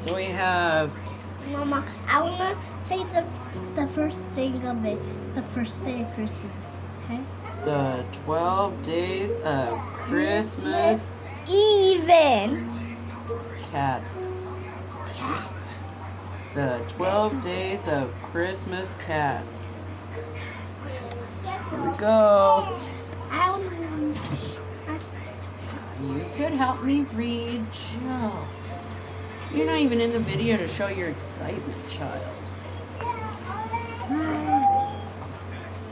So we have Mama, I wanna say the first thing of it. The first day of Christmas. Okay. the 12 days of Christmas Even. cats. Cats. The 12 days of Christmas cats. Here we go. I don't know. You could help me read, Joe. You're not even in the video to show your excitement, child.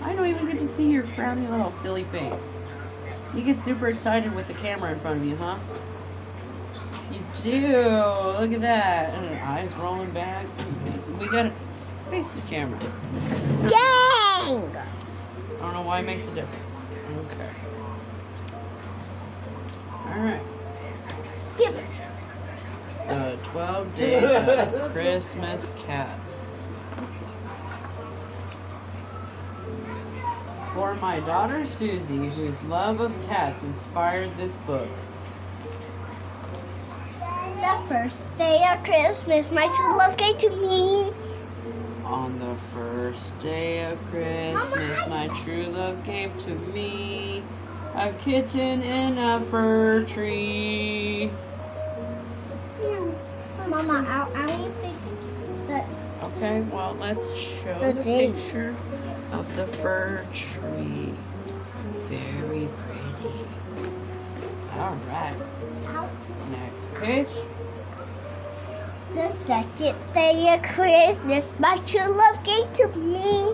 I don't even get to see your frowny little silly face. You get super excited with the camera in front of you, huh? You do. Look at that. Eyes rolling back. We gotta face the camera. Dang! I don't know why it makes a difference. Okay. Alright. Skip it. 12 days of Christmas cats. For my daughter Susie, whose love of cats inspired this book. The first day of Christmas, my true love gave to me. On the first day of Christmas, my true love gave to me a kitten in a fir tree. Mama, I want to say that. Okay, well, let's show The the dates. picture of the fir tree. Very pretty. All right. Next page. The second day of Christmas, my true love gave to me.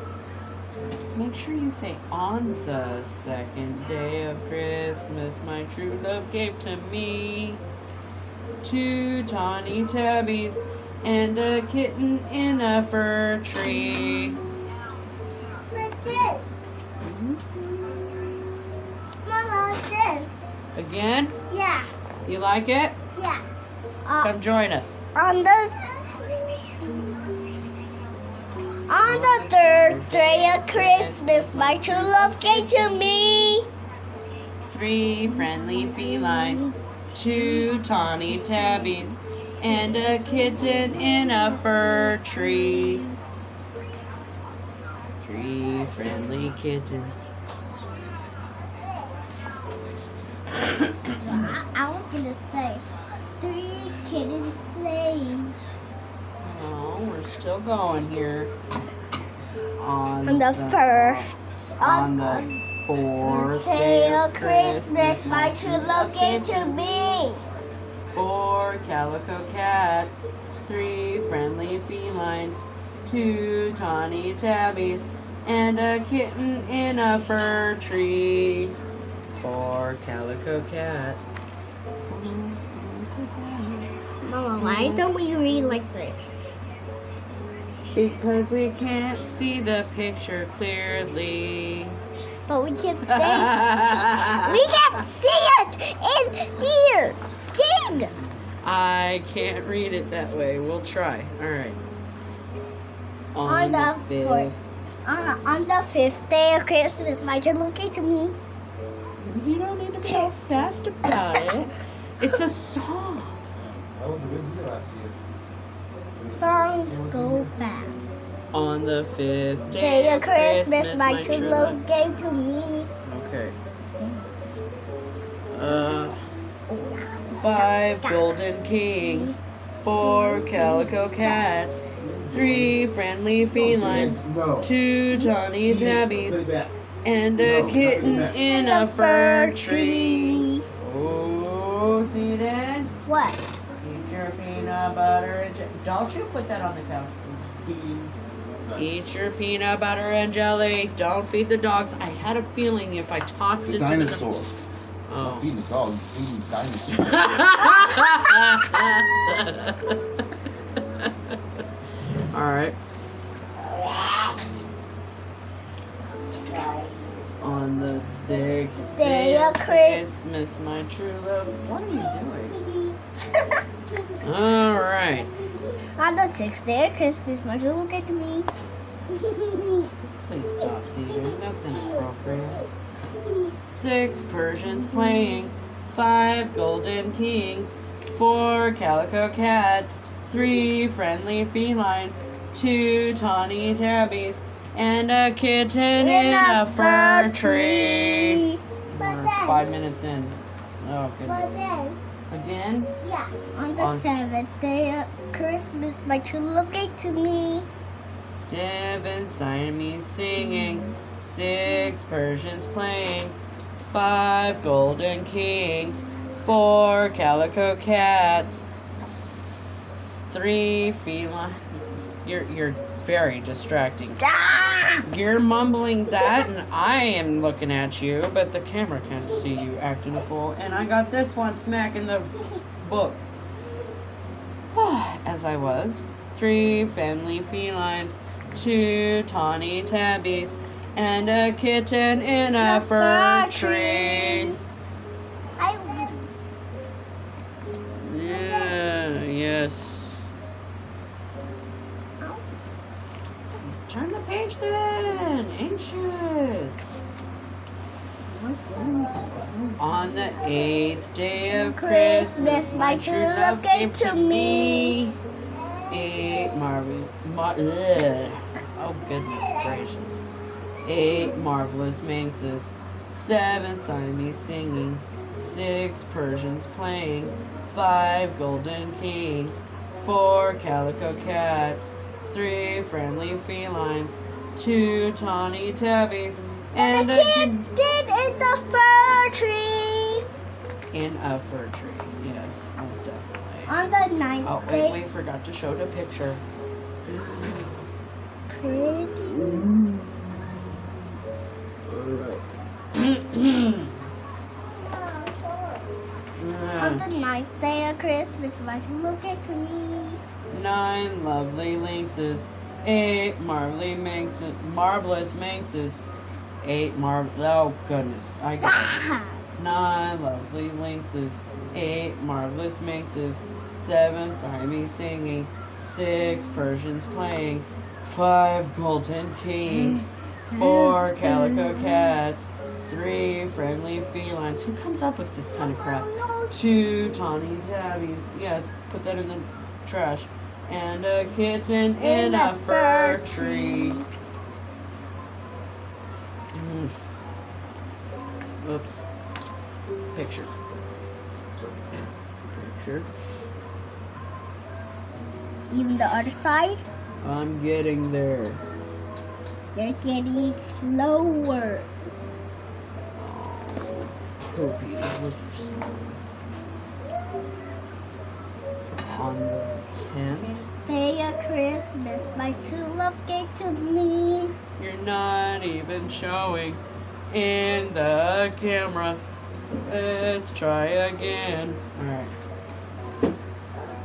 Make sure you say on the second day of Christmas, my true love gave to me 2 tawny tabbies and a kitten in a fir tree. That's it. Mama, that's it. Again? Yeah, You like it? yeah. Come join us. On the third day of Christmas, my true love gave to me 3 friendly felines, 2 tawny tabbies, and a kitten in a fir tree. 3 friendly kittens. I was gonna say 3 kittens sleighing. Oh, we're still going here. On the first, On the 4th day of Christmas, my true love gave to me 4 calico cats, 3 friendly felines, 2 tawny tabbies, and a kitten in a fir tree. 4 calico cats. Mama, why don't we read like this? Because we can't see the picture clearly. But we can say we can see it in here. Ding! I can't read it that way. We'll try. All right. On the fifth. On the 5th day of Christmas, my true love gave to me. You don't need to be all fast about it. It's a song. That was a good year last year. Songs go fast. On the 5th Day of Christmas, my true love gave to me. Okay. 5 golden kings, 4 calico cats, 3 friendly felines, 2 tawny tabbies, and a kitten in a fir tree. Oh, see that? What? Eat your peanut butter and don't you put that on the couch, please. Eat your peanut butter and jelly. Don't feed the dogs. I had a feeling if I tossed The it dinosaur. to Oh. Feeding the dog, feeding dinosaur. All right. On the 6th day of Christmas, my true love. What are you doing? All right. On the 6th day of Christmas, my true love gave to me. Please stop, Zidane. That's inappropriate. 6 Persians playing, 5 golden kings, 4 calico cats, 3 friendly felines, 2 tawny tabbies, and a kitten in a fir tree. But We're then- 5 minutes in. Oh, But goodness. then, Again? yeah, on the 7th day of Christmas, my true love gave to me. 7 Siamese singing, 6 Persians playing, 5 golden kings, 4 calico cats, 3 feline. You're very distracting. Ah! You're mumbling that, and I am looking at you, but the camera can't see you acting a fool. And I got this one smack in the book. As I was. 3 friendly felines, 2 tawny tabbies, and a kitten in a fir tree. I Yeah, yes. Turn the page then. Anxious. On the 8th day of Christmas, my true love gave to me 8 oh goodness gracious. 8 marvelous minxes, 7 Siamese singing, 6 Persians playing, 5 golden kings, 4 calico cats, 3 friendly felines, 2 tawny tabbies, and a kitten in the fir tree. in a fir tree. Yes, most definitely. On the 9th Oh, day, wait, forgot to show the picture. pretty. On the 9th day of Christmas, my true love gave to me. 9 lovely lynxes, 8 marvelous minxes, 8 oh goodness, I got it. 9 lovely lynxes, 8 marvelous minxes, 7 Siamese singing, 6 Persians playing, 5 golden kings, 4 calico cats, 3 friendly felines. Who comes up with this kind of crap? 2 tawny tabbies. Yes, put that in the trash. And a kitten in a fir tree. Oops. Picture. Even the other side, I'm getting there. you're getting slower. Poopy. On the 10th, Day of Christmas, my true love gave to me. you're not even showing in the camera. Let's try again. Alright.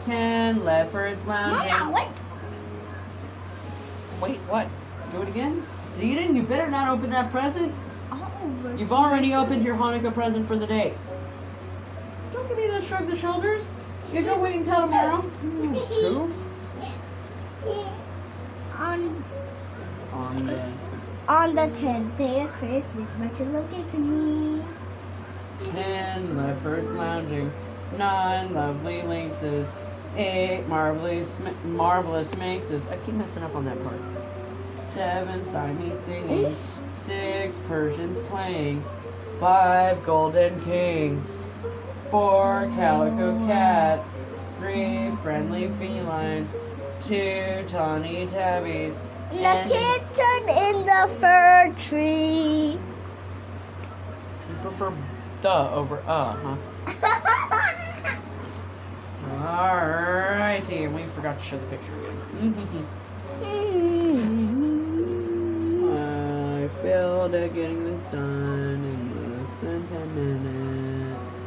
10 leopards lounging. Mama, wait. Wait, what? Do it again? Zidane, you better not open that present. Oh, You've already opened your Hanukkah present for the day. Don't give me that shrug the shoulders. You go wait until tomorrow. Goof. On the 10th day of Christmas, my true love gave to me. 10 leopards lounging, 9 lovely lynxes, 8 marvelous minxes. I keep messing up on that part. 7 Siamese singing, 6 Persians playing, 5 golden kings, 4 calico cats, 3 friendly felines, 2 tawny tabbies, And a kitten in the fir tree. You prefer the over huh? Alrighty, and we forgot to show the picture again. I failed at getting this done in less than 10 minutes.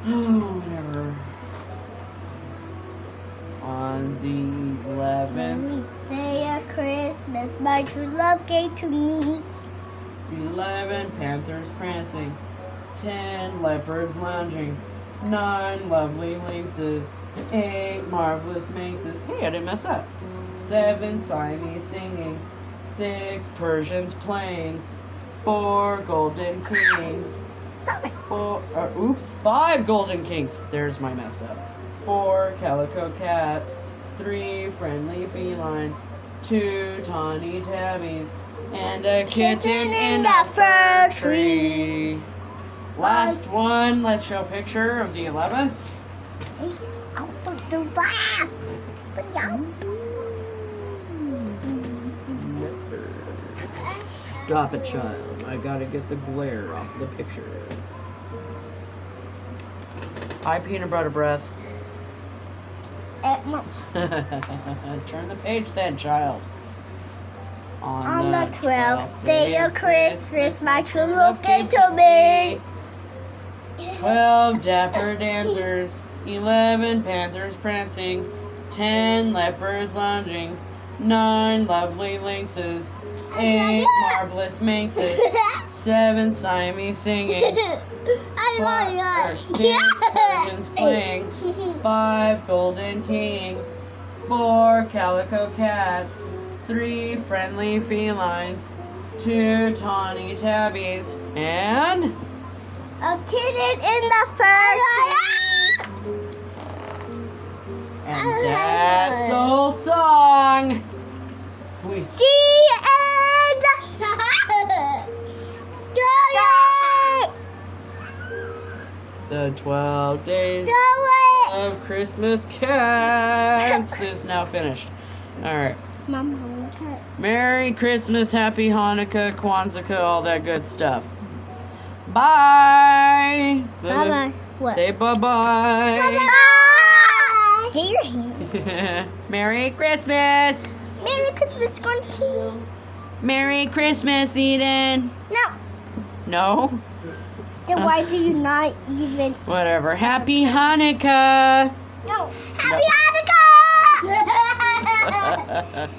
Oh, whatever. On the 11th, Day of Christmas, my true love gave to me. 11 panthers prancing, 10 leopards lounging, 9 lovely lynxes, 8 marvelous minxes. Hey, I didn't mess up. 7 Siamese singing, 6 Persians playing, 4 golden kings, Stop it. 5 golden kinks. There's my mess up. 4 calico cats, 3 friendly felines, 2 tawny tabbies, and a kitten in the fir tree. Last one. Let's show a picture of the 11th. Don't do that. Stop it, child. I gotta get the glare off the picture. Hi, peanut butter breath. Turn the page then, child. On the 12th day of Christmas, my true love came to me. 12 dapper dancers, 11 panthers prancing, 10 leopards lounging, 9 lovely lynxes, 8 marvelous minxes, 7 Siamese singing, 6 virgins playing, 5 golden kings, 4 calico cats, 3 friendly felines, 2 tawny tabbies, and a kitten in the fir tree. and that's the whole song. We The end. The 12 days Do it. of Christmas cats is now finished. All right. Mom, look at. Merry Christmas, Happy Hanukkah, Kwanzaa, all that good stuff. Bye. Bye bye. What? Say bye-bye. Bye. Get your hand. Merry Christmas. Merry Christmas, Grunty. Merry Christmas, Eden. No. No? Then why do you not even? Whatever. Happy Hanukkah. No. Happy Hanukkah.